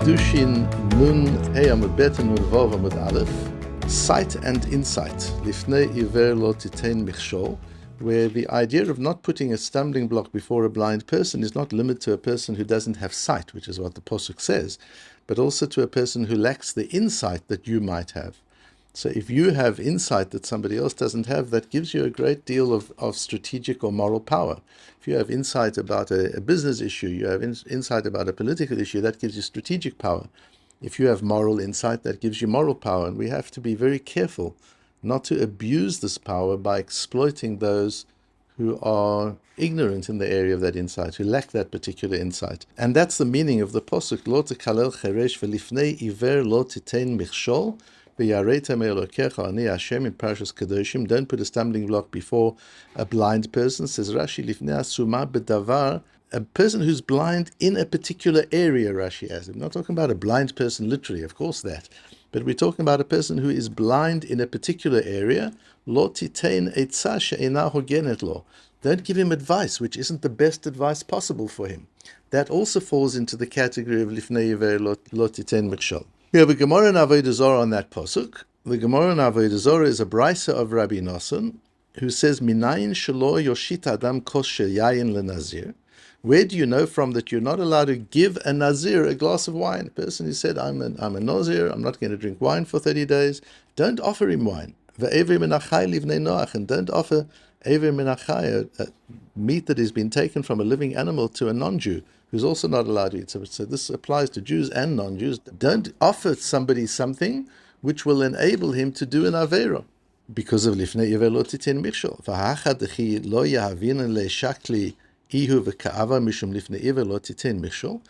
Kiddushin Nun Hey Amud Bet and Nun Vav Amud Aleph. Sight and insight. לפני עיוור לא תיתן מכשול, where the idea of not putting a stumbling block before a blind person is not limited to a person who doesn't have sight, which is what the Pasuk says, but also to a person who lacks the insight that you might have. So if you have insight that somebody else doesn't have, that gives you a great deal of strategic or moral power. If you have insight about a business issue, you have insight about a political issue, that gives you strategic power. If you have moral insight, that gives you moral power. And we have to be very careful not to abuse this power by exploiting those who are ignorant in the area of that insight, who lack that particular insight. And that's the meaning of the Pasuk, Lo tekalel cheresh velifnei iver lo titein מכשול. In Parashas Kedoshim, don't put a stumbling block before a blind person, says Rashi, Lifnei asuma bedavar, a person who's blind in a particular area, Rashi has. We're not talking about a blind person literally, of course that, but we're talking about a person who is blind in a particular area. Lo titein eitzah she'eina hogenet lo. Don't give him advice which isn't the best advice possible for him. That also falls into the category of Lifnei iver lo titein מכשול. We have a Gemara in Avodah Zarah on that pasuk. The Gemara in Avodah Zarah is a brisa of Rabbi Nosson, who says, "Minayin shelo yoshit adam kos shel yayin lenazir." Where do you know from that you're not allowed to give a nazir a glass of wine? A person who said, "I'm a nazir, I'm not going to drink wine for 30 days." Don't offer him wine. Ve'ever minachai livnei noach, and don't offer ever minachai, a meat that has been taken from a living animal, to a non-Jew who's also not allowed to eat. So this applies to Jews and non-Jews. Don't offer somebody something which will enable him to do an avera, because of lifnei iver lo titein מכשול. V'hachad dechi lo yahavin le'shakli ihu v'ka'ava mishum lifnei iver lo titein מכשול.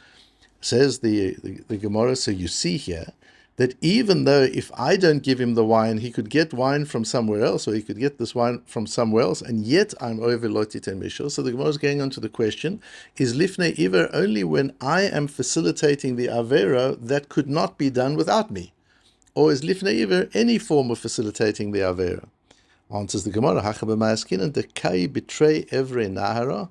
Says the Gemara, so you see here that even though if I don't give him the wine, he could get wine from somewhere else, or he could get this wine from somewhere else, and yet I'm over lo titein מכשול. So the Gemara is going on to the question, is lifnei iver only when I am facilitating the avera that could not be done without me? Or is lifnei iver any form of facilitating the avera? Answers the Gemara, hacha b'ma'askinan dekai bitrei evre nahara.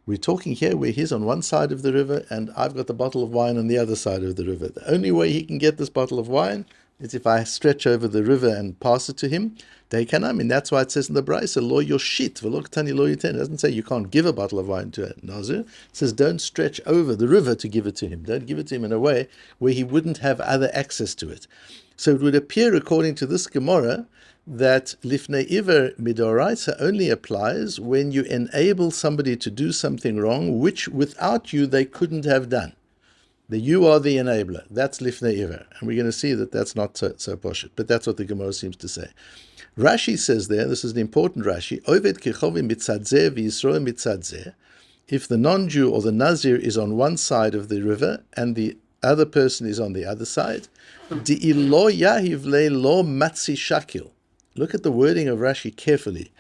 We're talking here where he's on one side of the river and I've got the bottle of wine on the other side of the river. The only way he can get this bottle of wine is if I stretch over the river and pass it to him. And that's why it says in the Brisa, lo yoshit, v'lo ktani lo yiten. It doesn't say you can't give a bottle of wine to a nazir. It says don't stretch over the river to give it to him. Don't give it to him in a way where he wouldn't have other access to it. So it would appear, according to this Gemara, that lifnei iver midoraisa only applies when you enable somebody to do something wrong, which without you they couldn't have done. That you are the enabler. That's lifnei iver. And we're going to see that that's not so poshut, but that's what the Gemara seems to say. Rashi says there, this is an important Rashi, Oved kechovi mitzadzeh v'yisroel mitzadzeh. If the non-Jew or the Nazir is on one side of the river and the other person is on the other side, Di lo yahiv le lo matzi shakil. Look at the wording of Rashi carefully.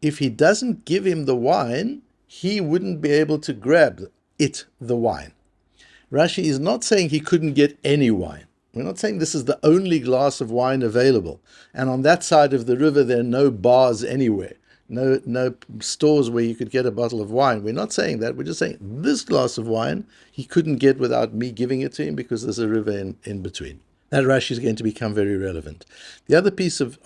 If he doesn't give him the wine, he wouldn't be able to grab the wine. Rashi is not saying he couldn't get any wine. We're not saying this is the only glass of wine available. And on that side of the river, there are no bars anywhere. No stores where you could get a bottle of wine. We're not saying that. We're just saying this glass of wine he couldn't get without me giving it to him because there's a river in between. That Rashi is going to become very relevant. The other piece of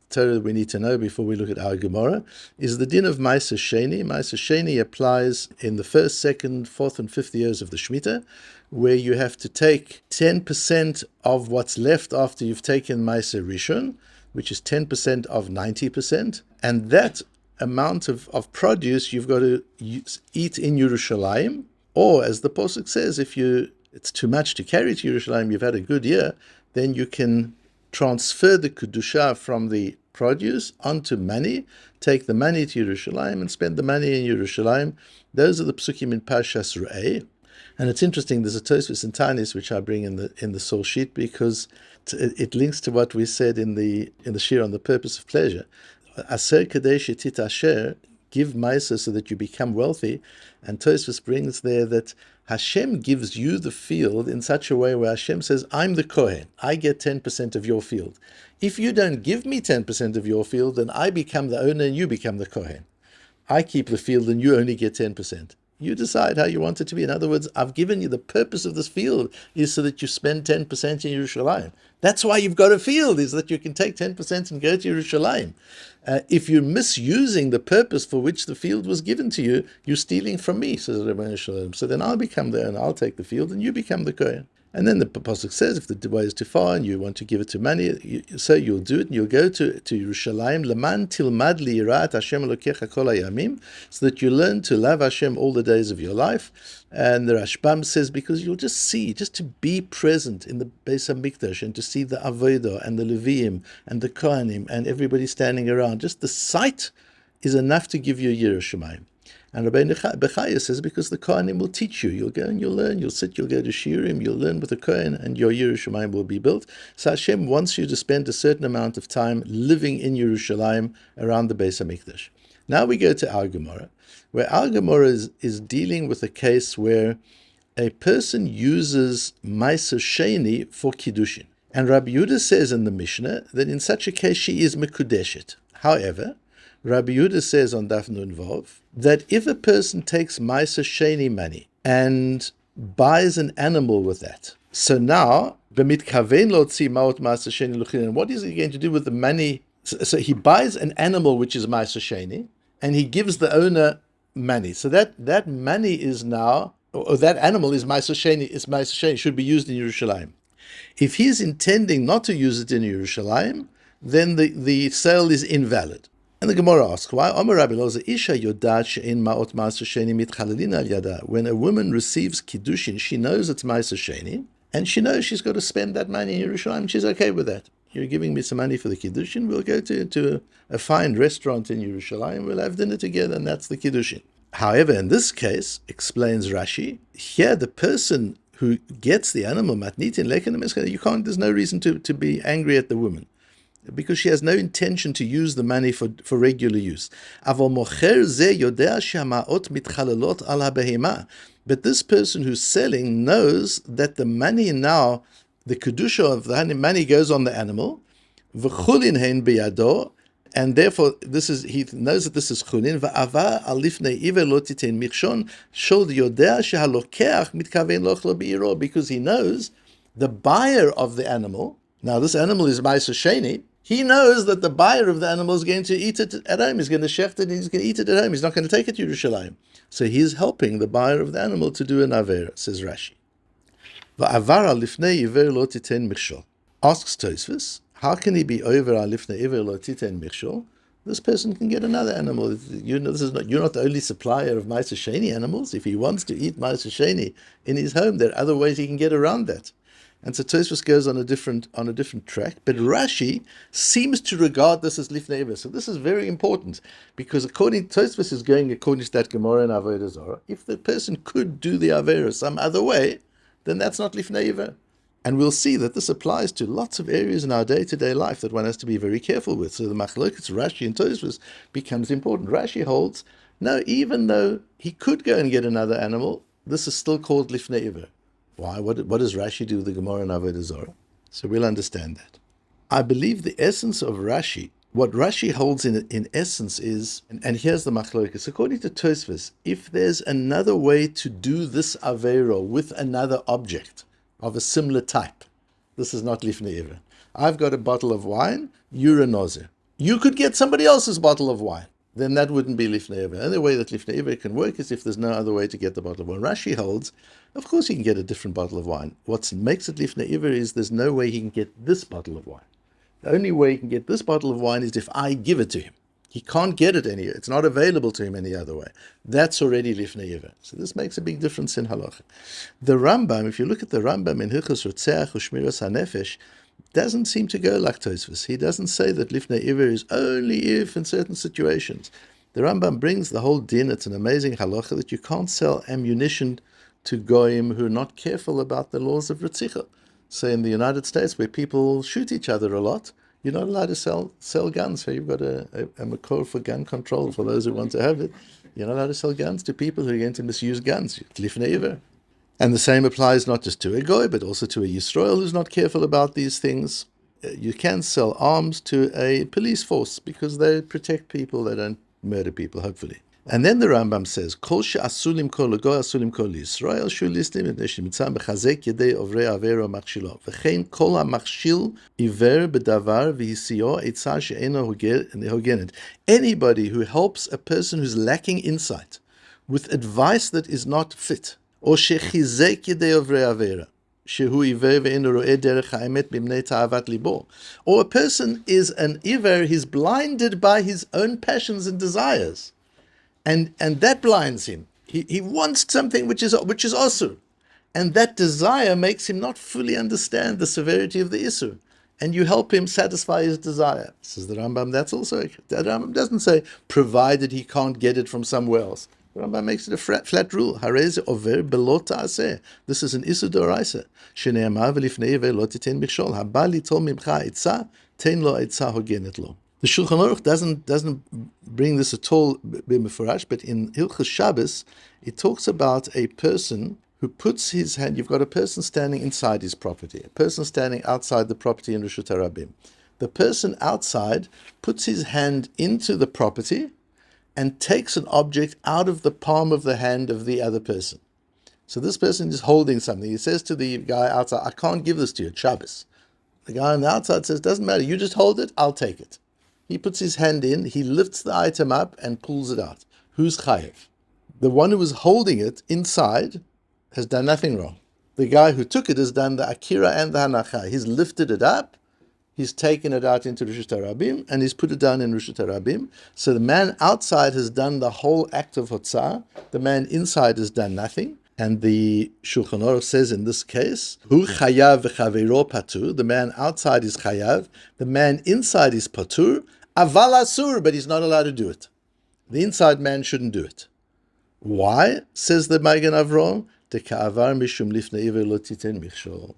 Torah that we need to know before we look at our Gemara is the din of Ma'aser Sheni. Ma'aser Sheni applies in the first, second, fourth, and fifth years of the Shemitah, where you have to take 10% of what's left after you've taken Ma'aser Rishon, which is 10% of 90%, and that amount of produce you've got to eat in Yerushalayim, or as the Pasuk says, if it's too much to carry to Yerushalayim, you've had a good year, then you can transfer the Kedusha from the produce onto money, take the money to Yerushalayim and spend the money in Yerushalayim. Those are the psukim in Parshas Re'eh. And it's interesting, there's a Tosfos in Tanis which I bring in the source sheet because it links to what we said in the shiur on the purpose of pleasure. Aser kadei shetit asher, give ma'aser so that you become wealthy. And Tosfos brings there that Hashem gives you the field in such a way where Hashem says, I'm the Kohen, I get 10% of your field. If you don't give me 10% of your field, then I become the owner and you become the Kohen. I keep the field and you only get 10%. You decide how you want it to be. In other words, I've given you the purpose of this field is so that you spend 10% in Yerushalayim. That's why you've got a field, is that you can take 10% and go to Yerushalayim. If you're misusing the purpose for which the field was given to you, you're stealing from me, says Rabbi Shalom. So then I'll become the owner, I'll take the field, and you become the Kohen. And then the Pasuk says, if the way is too far and you want to give it to money, so you'll do it, and you'll go to Yerushalayim, Laman tilmad li yir'at Hashem Elokecha kol hayamim, so that you learn to love Hashem all the days of your life. And the Rashbam says, because you'll just see, just to be present in the Beis HaMikdash, and to see the Avodah and the Leviim and the Kohanim and everybody standing around, just the sight is enough to give you a year of shamayim. And Rabbi Bechaya says, because the Kohanim will teach you. You'll go and you'll learn. You'll sit, you'll go to shiurim, you'll learn with the Kohen, and your Yerushalayim will be built. So Hashem wants you to spend a certain amount of time living in Yerushalayim around the Beis HaMikdash. Now we go to our Gemara, where our Gemara is dealing with a case where a person uses Ma'aser Sheni for Kiddushin. And Rabbi Yehuda says in the Mishnah that in such a case she is Mekudeshet. However, Rabbi Yehuda says on Daf Nun Vav that if a person takes Ma'aser Sheni money and buys an animal with that, so now b'mitkaven lotzi ma'ot Ma'aser Sheni luchin, and what is he going to do with the money? So he buys an animal which is Ma'aser Sheni, and he gives the owner money. So that money is now, or that animal is Ma'aser Sheni, should be used in Yerushalayim. If he's intending not to use it in Yerushalayim, then the sale is invalid. And the Gemara asks, why? When a woman receives Kiddushin, she knows it's Ma'aser Sheni, and she knows she's got to spend that money in Yerushalayim. She's okay with that. You're giving me some money for the Kiddushin, we'll go to a fine restaurant in Yerushalayim, we'll have dinner together, and that's the Kiddushin. However, in this case, explains Rashi, here the person who gets the animal, matnitin lekenim, there's no reason to be angry at the woman, because she has no intention to use the money for regular use. But this person who's selling knows that the money now, the kedusha of the money goes on the animal, and therefore he knows that this is chulin. Because he knows the buyer of the animal. Now this animal is Ma'aser Sheni. He knows that the buyer of the animal is going to eat it at home. He's going to shecht it, and he's going to eat it at home. He's not going to take it to Yerushalayim. So he's helping the buyer of the animal to do an avera, says Rashi. לפני עיוור לא תיתן מכשול. Asks Tosfos, how can he be over לפני עיוור לא תיתן מכשול? This person can get another animal. You're not the only supplier of Ma'aser Sheni animals. If he wants to eat Ma'aser Sheni in his home, there are other ways he can get around that. And so Tosfos goes on a different track, but Rashi seems to regard this as lifnei iver. So this is very important, because Tosfos is going according to that Gemara and Avodah Zarah. If the person could do the avera some other way, then that's not lifnei iver. And we'll see that this applies to lots of areas in our day-to-day life that one has to be very careful with. So the machlokes Rashi and Tosfos becomes important. Rashi holds, no, even though he could go and get another animal, this is still called lifnei iver. Why? What does Rashi do with the Gemara and Avodah Zarah? So we'll understand that. I believe the essence of Rashi, what Rashi holds in essence is, and here's the machlokes, according to Tosfos, if there's another way to do this avera with another object of a similar type, this is not lifnei iver. I've got a bottle of wine, you're a nozer. You could get somebody else's bottle of wine. Then that wouldn't be lifnei iver. The only way that lifnei iver can work is if there's no other way to get the bottle of wine. Rashi holds, of course he can get a different bottle of wine. What makes it lifnei iver is there's no way he can get this bottle of wine. The only way he can get this bottle of wine is if I give it to him. He can't get it anywhere. It's not available to him any other way. That's already lifnei iver. So this makes a big difference in halacha. The Rambam, if you look at the Rambam in Hilchos Rotzeach U'Shmiras HaNefesh, doesn't seem to go like Tosfos. He doesn't say that lifnei iver is only if in certain situations. The Rambam brings the whole din. It's an amazing halacha that you can't sell ammunition to goyim who are not careful about the laws of Ritzicha. So in the United States, where people shoot each other a lot, you're not allowed to sell guns. So you've got a makor for gun control for those who want to have it. You're not allowed to sell guns to people who are going to misuse guns. It's lifnei iver. And the same applies not just to a goy, but also to a Yisrael who's not careful about these things. You can sell arms to a police force because they protect people, they don't murder people, hopefully. And then the Rambam says, Kol she'asulim kol legoy asulim kol Yisrael shu listim mipnei shemitzam b'chazek yedei ovrei avero machshilo v'chein kol ha'machshil iver b'davar v'hisio etzah she'eno hogenet. Anybody who helps a person who's lacking insight with advice that is not fit, or shechizek yedei ovrei avera, or a person is an iver, he's blinded by his own passions and desires, and that blinds him. He wants something which is asur, and that desire makes him not fully understand the severity of the isur, and you help him satisfy his desire. Says the Rambam, that's also, the Rambam doesn't say provided he can't get it from somewhere else. The Rambam makes it a flat rule. Hareze over belot ta'aseh. This is an isur d'oraisa. Shene'amar v'lifnei ve'lo titen mikshol. Haba litol mimcha etzah, ten lo etzah hogenet lo. The Shulchan Aruch doesn't bring this at all b'mefurash, but in Hilchos Shabbos, it talks about a person who puts his hand. You've got a person standing inside his property, a person standing outside the property in Reshut HaRabim. The person outside puts his hand into the property and takes an object out of the palm of the hand of the other person. So this person is holding something. He says to the guy outside, I can't give this to you, it's Shabbos. The guy on the outside says, doesn't matter, you just hold it, I'll take it. He puts his hand in, he lifts the item up and pulls it out. Who's chayev? The one who was holding it inside has done nothing wrong. The guy who took it has done the akira and the hanacha. He's lifted it up, he's taken it out into Reshut HaRabim, and he's put it down in Reshut HaRabim. So the man outside has done the whole act of hotzah. The man inside has done nothing. And the Shulchan Aruch says in this case, Hu chayav v'chaveiro patur. The man outside is chayav. The man inside is patur. Aval asur, but he's not allowed to do it. The inside man shouldn't do it. Why? Says the Magen Avraham, Deka'avar mishum lifnei iver lo titen מכשול.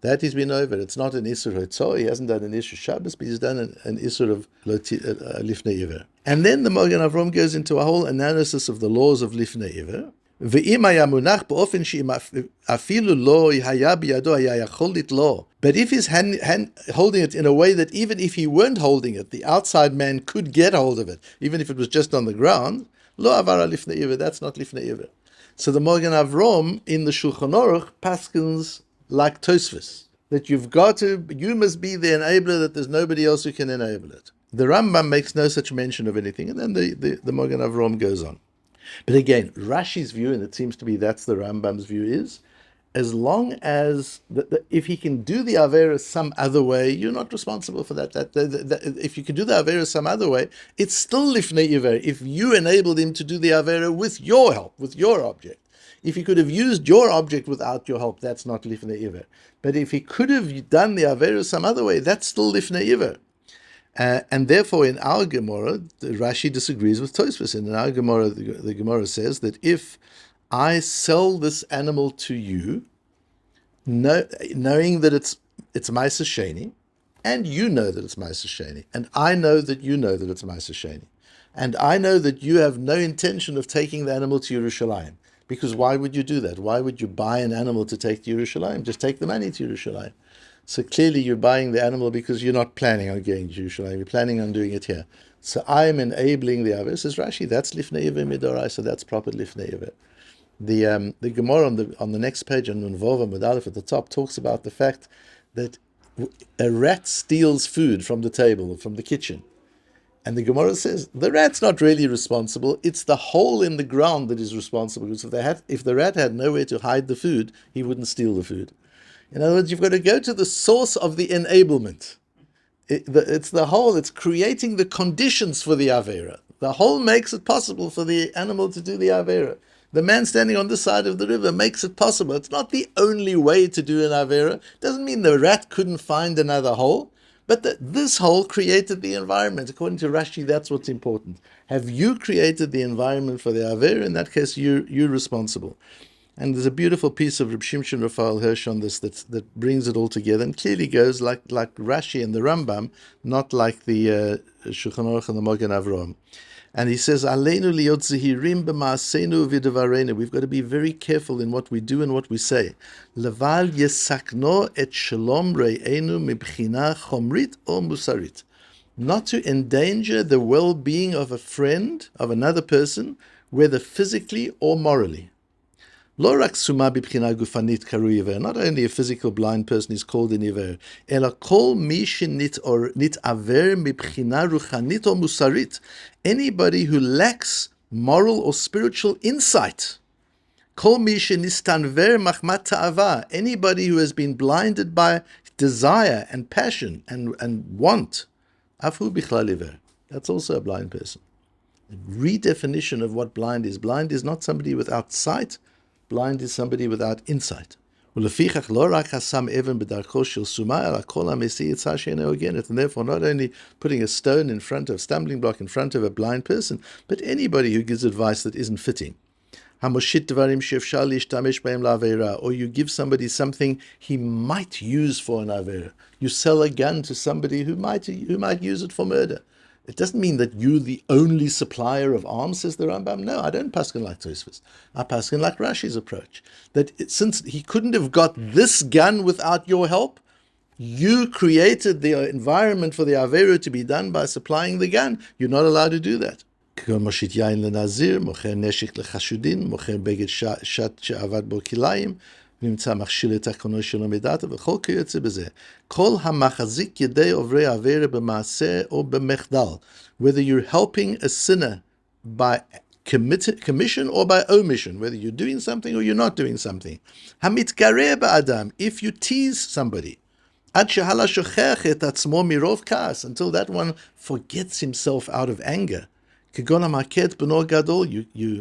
That he's been over. It's not an Isur Hotzah. He hasn't done an Isur Shabbos, but he's done an Isur of Lifnei Iver. And then the Magen Avraham goes into a whole analysis of the laws of Lifnei Iver. But if he's hand holding it in a way that even if he weren't holding it, the outside man could get hold of it, even if it was just on the ground, lo avara Lifnei Iver, that's not Lifnei Iver. So the Magen Avraham in the Shulchan Aruch paskins like Tosfos, that you must be the enabler, that there's nobody else who can enable it. The Rambam makes no such mention of anything, and then the Magen Avraham goes on. But again, Rashi's view, and it seems to be that's the Rambam's view, is as long as, if he can do the Avera some other way, you're not responsible for that. If you can do the Avera some other way, it's still Lifnei Iver, if you enabled him to do the Avera with your help, with your object. If he could have used your object without your help, that's not Lifnei Iver. But if he could have done the Avera some other way, that's still Lifnei Iver. And therefore, in our Gemara, Rashi disagrees with Tosfos. In our Gemara, the Gemara says that if I sell this animal to you, knowing that it's Ma'aser Sheni, and you know that it's Ma'aser Sheni, and I know that you know that it's Ma'aser Sheni, and I know that you have no intention of taking the animal to Yerushalayim, because why would you do that? Why would you buy an animal to take to Yerushalayim? Just take the money to Yerushalayim. So clearly you're buying the animal because you're not planning on going to Yerushalayim. You're planning on doing it here. So I'm enabling the Avera. Says Rashi, that's Lifnei Iver Midorai, so that's proper Lifnei Iver. The Gemara on the next page, on Nun Vav Amud Aleph at the top, talks about the fact that a rat steals food from the table, from the kitchen. And the Gemara says, the rat's not really responsible, it's the hole in the ground that is responsible. Because if the rat had nowhere to hide the food, he wouldn't steal the food. In other words, you've got to go to the source of the enablement. It's the hole, it's creating the conditions for the Avera. The hole makes it possible for the animal to do the Avera. The man standing on this side of the river makes it possible. It's not the only way to do an Avera. Doesn't mean the rat couldn't find another hole. But this hole created the environment. According to Rashi, that's what's important. Have you created the environment for the Avera? In that case, you're responsible. And there's a beautiful piece of Reb Shimshon Raphael Hirsch on this that brings it all together and clearly goes like Rashi and the Rambam, not like the Shulchan Aruch and the Magen Avraham. And he says, Aleinu liot zehirim b'ma'aseinu v'devareinu. We've got to be very careful in what we do and what we say. Leval yesakno et shalom re'enu mibchina chomrit or musarit. not to endanger the well-being of a friend, of another person, whether physically or morally. Not only a physical blind person is called an iver, anybody who lacks moral or spiritual insight. Anybody who has been blinded by desire and passion and want. That's also a blind person. Redefinition of what blind is. Blind is not somebody without sight. Blind is somebody without insight. And therefore, not only putting a stumbling block in front of a blind person, but anybody who gives advice that isn't fitting. Or you give somebody something he might use for an avera. You sell a gun to somebody who might use it for murder. It doesn't mean that you're the only supplier of arms, says the Rambam. No, I don't paskin like Tosfos. I paskin like Rashi's approach. That since he couldn't have got this gun without your help, you created the environment for the Averu to be done by supplying the gun. You're not allowed to do that. נמצא מכשיל את תקנו שלו מדעת וכל כיוצא בזה. כל המחזיק ידי עוברי עבירה במעשה או במחדל, whether you're helping a sinner by commission or by omission, whether you're doing something or you're not doing something. המתגרה באדם, if you tease somebody, עד שהלה שוכח את עצמו מרוב כעס, until that one forgets himself out of anger. You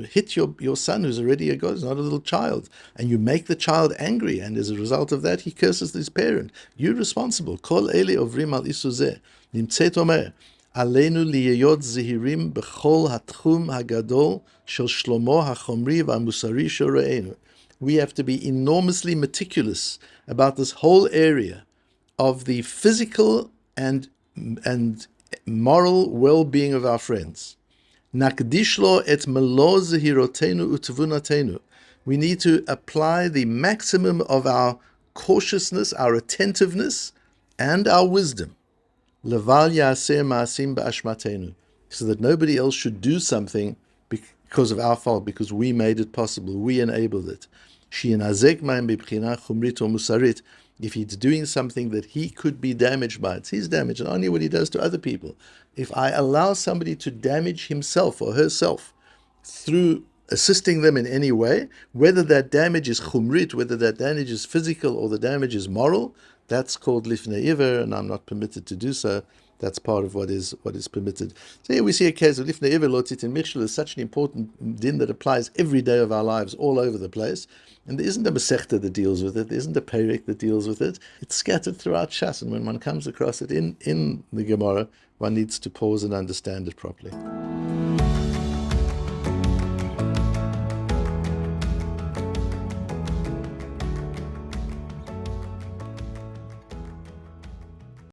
hit your son who's already a god, he's not a little child, and you make the child angry, and as a result of that, he curses his parent. You're responsible. Kol ele ovrim al isu zeh. Nimtzet omer, עלינו להיות זהירים בכל התחום הגדול של שלומו החומרי והמוסרי של רעינו. We have to be enormously meticulous about this whole area of the physical and moral well-being of our friends. Nakdish lo et melo zehirotenu utvunatenu. We need to apply the maximum of our cautiousness, our attentiveness, and our wisdom. Leval yaseh maasim ba'ashmatenu. So that nobody else should do something because of our fault, because we made it possible, we enabled it. Shi'inazek ma'im b'bchina chumrit or musarit. If he's doing something that he could be damaged by, it's his damage, and only what he does to other people. If I allow somebody to damage himself or herself through assisting them in any way, whether that damage is chumrit, whether that damage is physical or the damage is moral, that's called lifnei iver, and I'm not permitted to do so. That's part of what is permitted. So here we see a case of lifnei iver lo titin mikshol is such an important din that applies every day of our lives, all over the place. And there isn't a Masechta that deals with it. There isn't a Perek that deals with it. It's scattered throughout Shas, and when one comes across it in the Gemara, one needs to pause and understand it properly.